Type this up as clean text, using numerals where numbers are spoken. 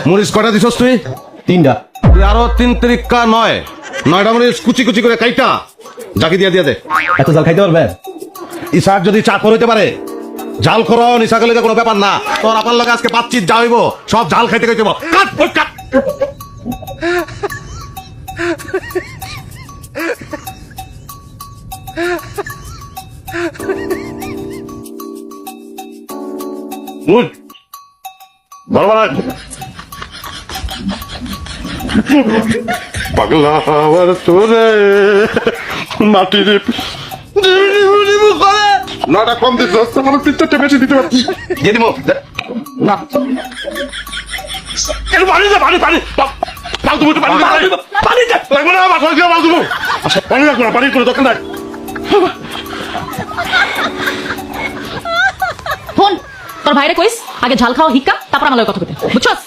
মরিচ কটা দিছস তুই? 3টা। তুই আরো 3 তিরিকা 9টা মরিচ কুচি কুচি করে কাইটা জাকি দিয়া দিয়া দে। এত জাল খাইতে পারবেন? ইসাক যদি চাকর হইতে পারে জাল খর নিশা গেলে কোনো ব্যাপার না। তোর আপার লগে আজকে 5 যা হইব সব জাল খাইতে খাইতে কাট ওই কাট। Good. ভালো ভালো পাগলা আমার তোরে মাটির নটা কম দিত আমার পিঠটা বেশি দিতে পারছি দিয়ে দিব না কেন পানি দে পানি পানি পানি তুমি পানি পানি দে লাগবে না আমার সঙ্গে পানি দেবো পানি রাখো না পানি করে দরকার নাই ফোন তোর ভাইরে কইস আগে ঝাল খাওয়া হিক্কা তারপর আমার লগে কথা কইতে বুঝছস